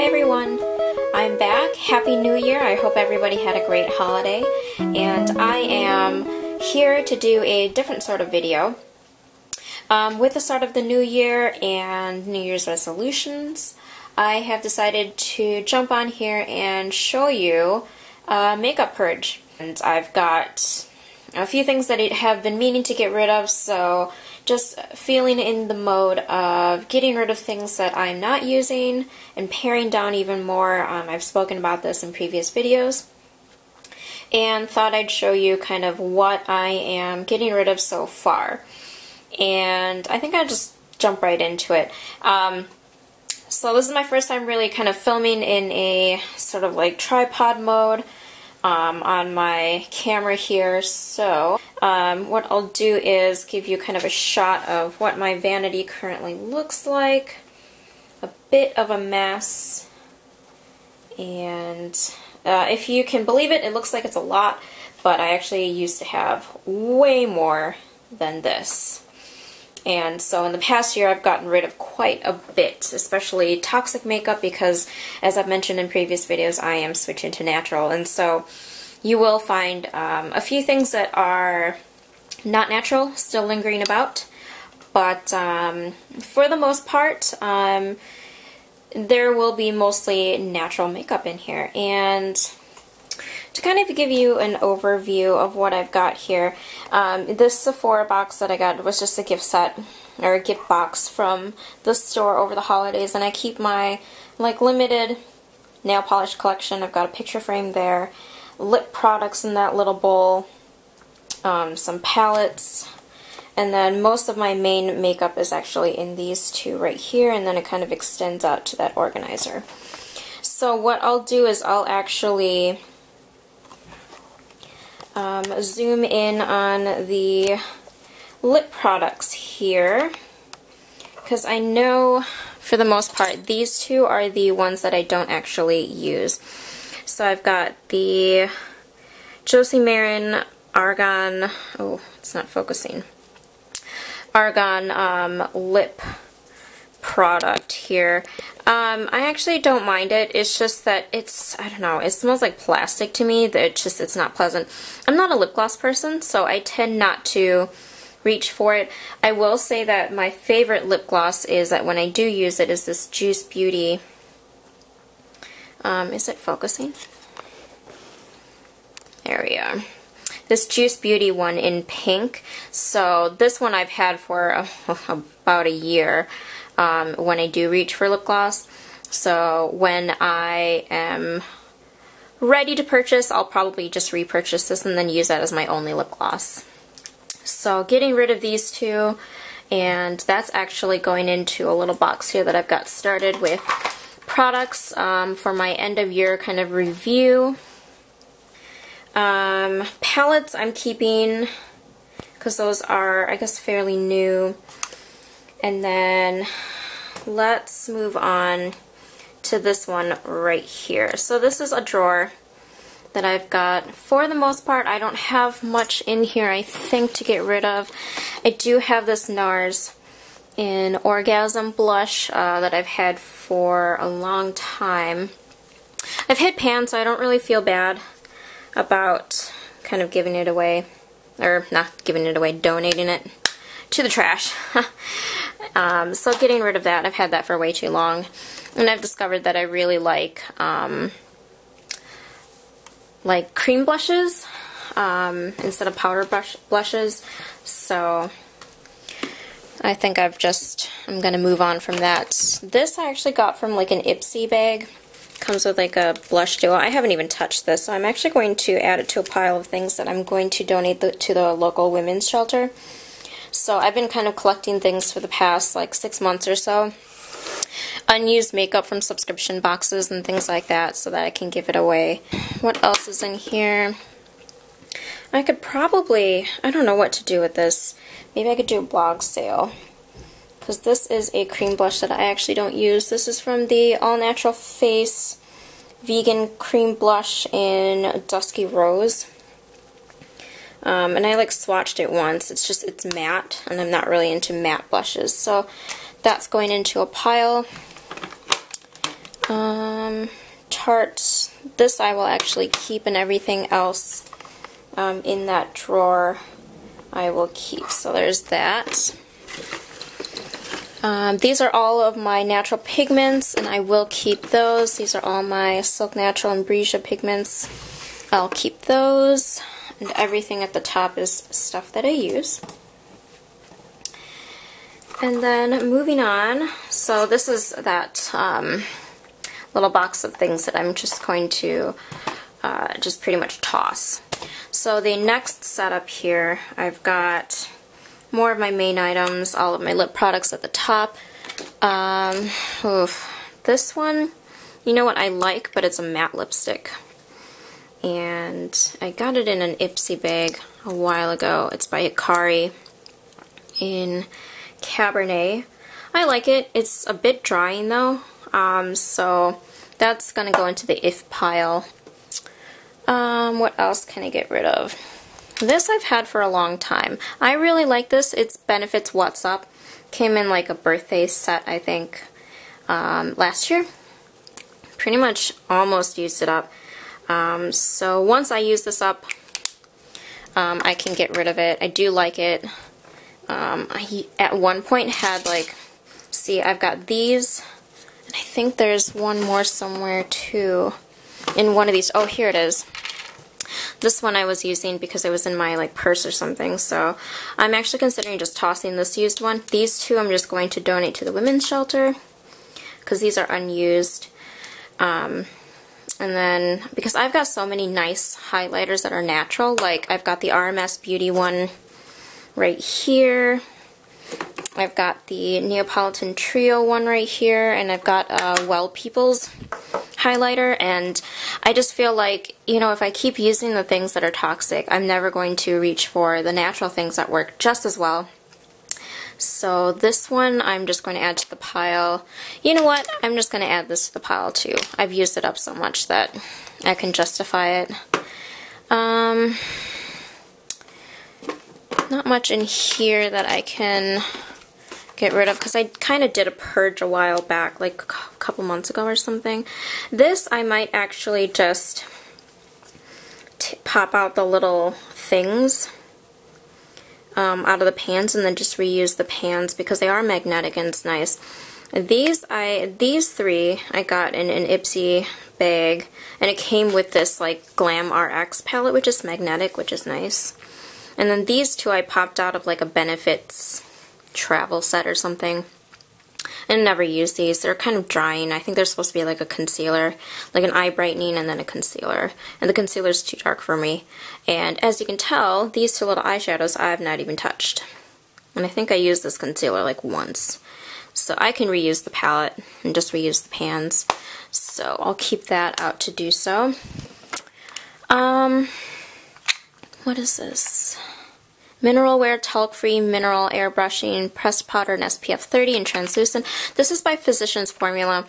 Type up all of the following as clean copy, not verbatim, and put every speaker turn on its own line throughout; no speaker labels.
everyone, I'm back. Happy New Year. I hope everybody had a great holiday, and I am here to do a different sort of video. With the start of the new year and New Year's resolutions, I have decided to jump on here and show you makeup purge. And I've got a few things that I have been meaning to get rid of, so just feeling in the mode of getting rid of things that I'm not using and paring down even more. I've spoken about this in previous videos, and thought I'd show you kind of what I am getting rid of so far. And I think I'll just jump right into it. So this is my first time really kind of filming in a sort of like tripod mode on my camera here. So what I'll do is give you kind of a shot of what my vanity currently looks like. A bit of a mess, and if you can believe it, it looks like it's a lot, but I actually used to have way more than this. And so in the past year I've gotten rid of quite a bit, especially toxic makeup, because as I've mentioned in previous videos, I am switching to natural. And so you will find a few things that are not natural still lingering about, but for the most part there will be mostly natural makeup in here. And to kind of give you an overview of what I've got here, this Sephora box that I got was just a gift set, or a gift box from the store over the holidays, and I keep my like limited nail polish collection. I've got a picture frame there, lip products in that little bowl, some palettes, and then most of my main makeup is actually in these two right here, and then it kind of extends out to that organizer. So what I'll do is I'll actually zoom in on the lip products here, because I know for the most part these two are the ones that I don't actually use. So I've got the Josie Maran Argan, oh, it's not focusing, Argan lip product here. I actually don't mind it. It's just that it's, I don't know, it smells like plastic to me. It's not pleasant. I'm not a lip gloss person, so I tend not to reach for it. I will say that my favorite lip gloss is that when I do use it is this Juice Beauty. Is it focusing? There we are. This Juice Beauty one in pink. So this one I've had for about a year. When I do reach for lip gloss. So when I am ready to purchase, I'll probably just repurchase this and then use that as my only lip gloss. So getting rid of these two, and that's actually going into a little box here that I've got started with products for my end of year kind of review. Palettes I'm keeping because those are, I guess, fairly new. And then let's move on to this one right here. So this is a drawer that I've got. For the most part, I don't have much in here, I think, to get rid of. I do have this NARS in Orgasm blush that I've had for a long time. I've hit pan, so I don't really feel bad about kind of giving it away, or not giving it away, donating it to the trash. So getting rid of that. I've had that for way too long, and I've discovered that I really like cream blushes instead of powder blushes. So I think I'm gonna move on from that. This I actually got from like an Ipsy bag. Comes with like a blush duo. I haven't even touched this, so I'm actually going to add it to a pile of things that I'm going to donate to the local women's shelter. So I've been kind of collecting things for the past like 6 months or so. Unused makeup from subscription boxes and things like that, so that I can give it away. What else is in here? I could probably, I don't know what to do with this. Maybe I could do a blog sale, because this is a cream blush that I actually don't use. This is from the All Natural Face Vegan Cream Blush in Dusky Rose. And I like swatched it once. It's matte, and I'm not really into matte blushes. So that's going into a pile. Tarte. This I will actually keep, and everything else in that drawer I will keep. So there's that. These are all of my natural pigments, and I will keep those. These are all my Silk Natural and Brescia pigments. I'll keep those. And everything at the top is stuff that I use. And then moving on, so this is that little box of things that I'm just going to just pretty much toss. So the next setup here, I've got more of my main items, all of my lip products at the top. This one, you know what I like, but it's a matte lipstick. And I got it in an Ipsy bag a while ago. It's by Hikari in Cabernet. I like it. It's a bit drying though, so that's gonna go into the if pile. What else can I get rid of? This I've had for a long time. I really like this. It's Benefits What's Up. Came in like a birthday set, I think, last year. Pretty much almost used it up. So once I use this up, I can get rid of it. I do like it. I at one point had like, see, I've got these, and I think there's one more somewhere too in one of these. Oh, here it is. This one I was using because it was in my like purse or something, so I'm actually considering just tossing this used one. These two I'm just going to donate to the women's shelter because these are unused. And then, because I've got so many nice highlighters that are natural, like I've got the RMS Beauty one right here, I've got the Neapolitan Trio one right here, and I've got Well People's highlighter, and I just feel like, you know, if I keep using the things that are toxic, I'm never going to reach for the natural things that work just as well. So this one I'm just going to add to the pile. You know what? I'm just going to add this to the pile too. I've used it up so much that I can justify it. Not much in here that I can get rid of because I kind of did a purge a while back, like a couple months ago or something. This I might actually just pop out the little things out of the pans and then just reuse the pans because they are magnetic and it's nice. These three I got in an Ipsy bag, and it came with this like Glam RX palette, which is magnetic, which is nice. And then these two I popped out of like a Benefits travel set or something. And never used these. They're kind of drying. I think they're supposed to be like a concealer, like an eye brightening and then a concealer. And the concealer's too dark for me. And as you can tell, these two little eyeshadows I've not even touched. And I think I used this concealer like once. So I can reuse the palette and just reuse the pans. So I'll keep that out to do so. What is this? Mineral Wear Talc-Free Mineral Airbrushing Pressed Powder in SPF 30 and Translucent. This is by Physicians Formula.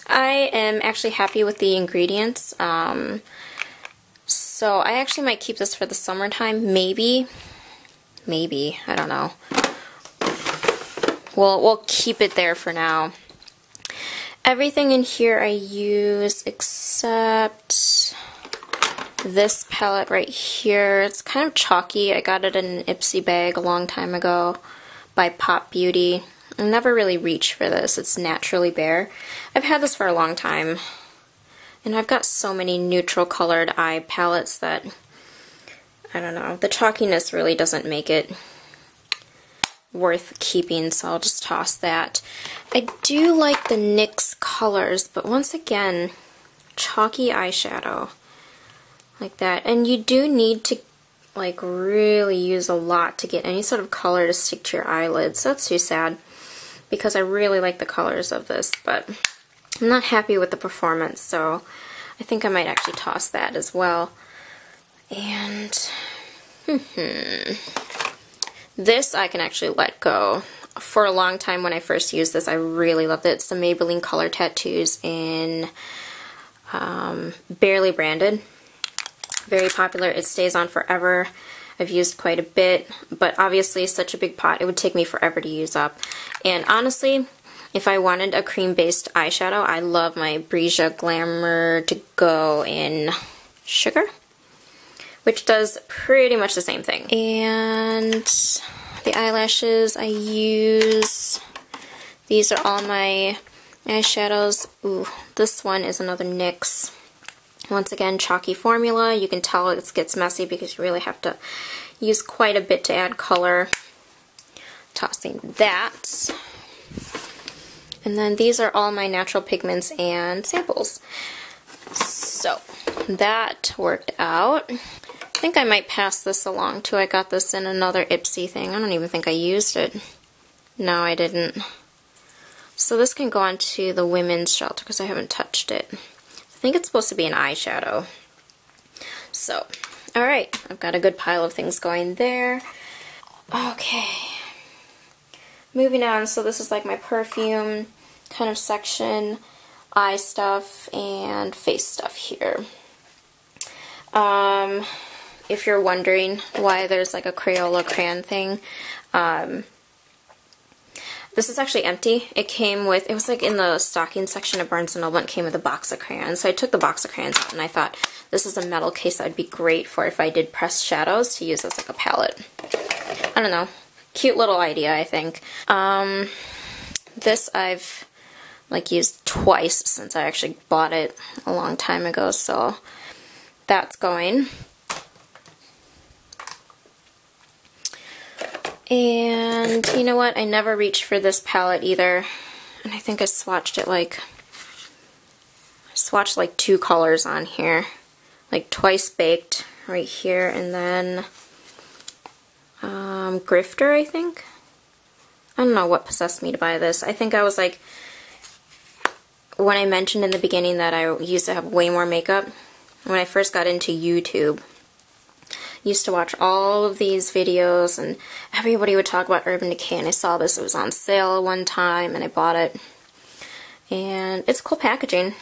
I am actually happy with the ingredients. So I actually might keep this for the summertime. Maybe. I don't know. We'll keep it there for now. Everything in here I use except this palette right here. It's kind of chalky. I got it in an Ipsy bag a long time ago by Pop Beauty. I never really reached for this. It's Naturally Bare. I've had this for a long time. And I've got so many neutral colored eye palettes that, I don't know, the chalkiness really doesn't make it worth keeping, so I'll just toss that. I do like the NYX colors, but once again, chalky eyeshadow. Like that. And you do need to like really use a lot to get any sort of color to stick to your eyelids. That's too sad because I really like the colors of this, but I'm not happy with the performance, so I think I might actually toss that as well. And this I can actually let go. For a long time when I first used this, I really loved it. It's the Maybelline Color Tattoos in Barely Branded. Very popular. It stays on forever. I've used quite a bit, but obviously such a big pot, it would take me forever to use up. And honestly, if I wanted a cream-based eyeshadow, I love my Breesia Glamour To Go in Sugar, which does pretty much the same thing. And the eyelashes I use, these are all my eyeshadows. Ooh, this one is another NYX. Once again, chalky formula. You can tell it gets messy because you really have to use quite a bit to add color. Tossing that. And then these are all my natural pigments and samples. So that worked out. I think I might pass this along too. I got this in another Ipsy thing. I don't even think I used it. No, I didn't. So this can go on to the women's shelter because I haven't touched it. I think it's supposed to be an eyeshadow. So, alright, I've got a good pile of things going there. Okay. Moving on, so this is like my perfume kind of section, eye stuff, and face stuff here. If you're wondering why there's like a Crayola crayon thing, this is actually empty. It came with, it was like in the stocking section of Barnes & Noble, and it came with a box of crayons. So I took the box of crayons out and I thought this is a metal case that would be great for if I did pressed shadows to use as like a palette. I don't know. Cute little idea, I think. This I've like used twice since I actually bought it a long time ago, so that's going. And you know what? I never reached for this palette either. And I think I swatched it like, like 2 colors on here. Like Twice Baked right here, and then Grifter, I think. I don't know what possessed me to buy this. I think I was like, when I mentioned in the beginning that I used to have way more makeup, when I first got into YouTube, used to watch all of these videos and everybody would talk about Urban Decay, and I saw this, it was on sale one time and I bought it. And it's cool packaging.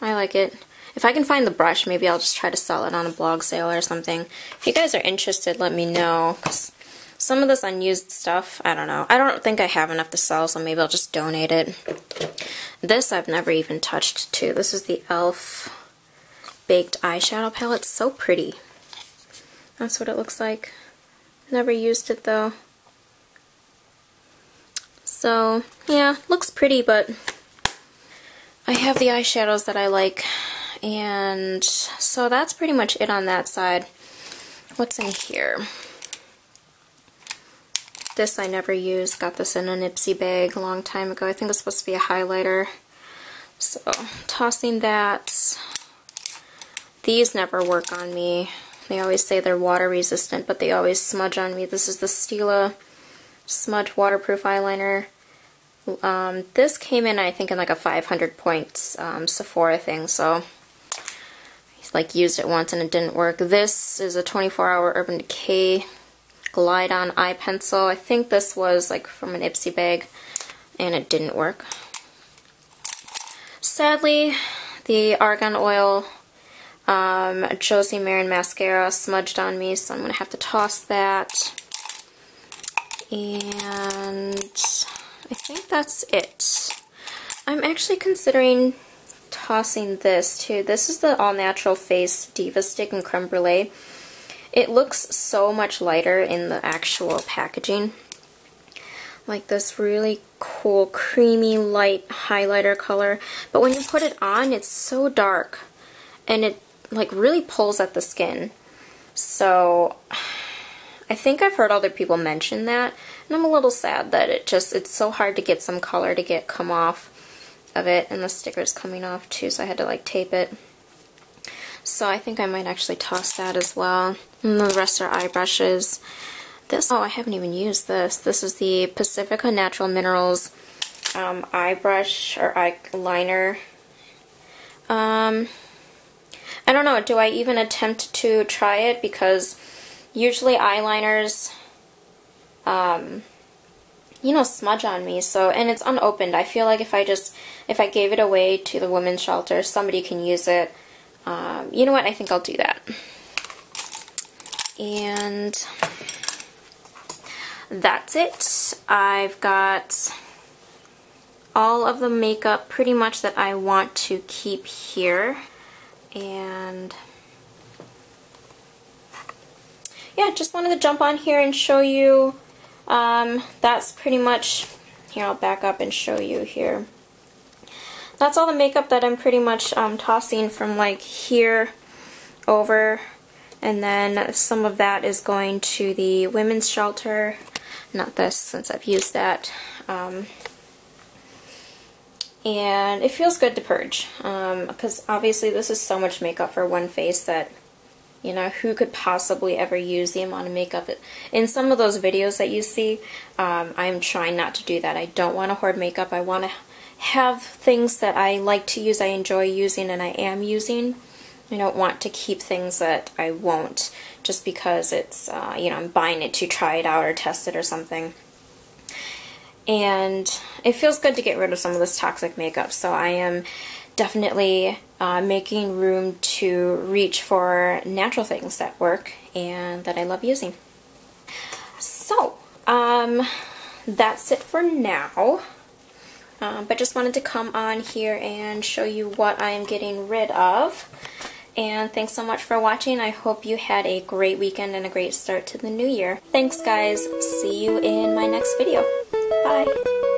I like it. If I can find the brush, maybe I'll just try to sell it on a blog sale or something. If you guys are interested, let me know, because some of this unused stuff, I don't know. I don't think I have enough to sell, so maybe I'll just donate it. This I've never even touched too. This is the e.l.f. Baked Eyeshadow Palette. So pretty. That's what it looks like. Never used it though. So, yeah, looks pretty, but I have the eyeshadows that I like. And so that's pretty much it on that side. What's in here? This I never used. Got this in an Ipsy bag a long time ago. I think it's supposed to be a highlighter. So, tossing that. These never work on me. They always say they're water resistant, but they always smudge on me. This is the Stila Smudge Waterproof Eyeliner. This came in, I think, in like a 500 points Sephora thing, so like used it once and it didn't work. This is a 24-hour Urban Decay Glide On Eye Pencil. I think this was like from an Ipsy bag and it didn't work. Sadly, the Argan Oil Josie Maran Mascara smudged on me, so I'm going to have to toss that. And I think that's it. I'm actually considering tossing this too. This is the All Natural Face Diva Stick in Creme Brulee. It looks so much lighter in the actual packaging. Like this really cool creamy light highlighter color. But when you put it on, it's so dark. And it like really pulls at the skin. So I think I've heard other people mention that. And I'm a little sad that it's so hard to get some color to come off of it, and the sticker's coming off too, so I had to like tape it. So I think I might actually toss that as well. And the rest are eye brushes. This, oh, I haven't even used this. This is the Pacifica Natural Minerals eye brush or eyeliner. I don't know, do I even attempt to try it? Because usually eyeliners you know, smudge on me, so, and it's unopened. I feel like if I gave it away to the women's shelter, somebody can use it. You know what, I think I'll do that. And that's it. I've got all of the makeup pretty much that I want to keep here. And yeah, just wanted to jump on here and show you. That's pretty much, here I'll back up and show you here. That's all the makeup that I'm pretty much tossing from like here over, and then some of that is going to the women's shelter. Not this, since I've used that. And it feels good to purge, because obviously this is so much makeup for one face that, you know, who could possibly ever use the amount of makeup? In some of those videos that you see, I'm trying not to do that. I don't want to hoard makeup. I want to have things that I like to use, I enjoy using, and I am using. I don't want to keep things that I won't, just because it's, you know, I'm buying it to try it out or test it or something. And it feels good to get rid of some of this toxic makeup, so I am definitely making room to reach for natural things that work and that I love using. So, that's it for now. But just wanted to come on here and show you what I am getting rid of. And thanks so much for watching. I hope you had a great weekend and a great start to the new year. Thanks, guys. See you in my next video. Bye.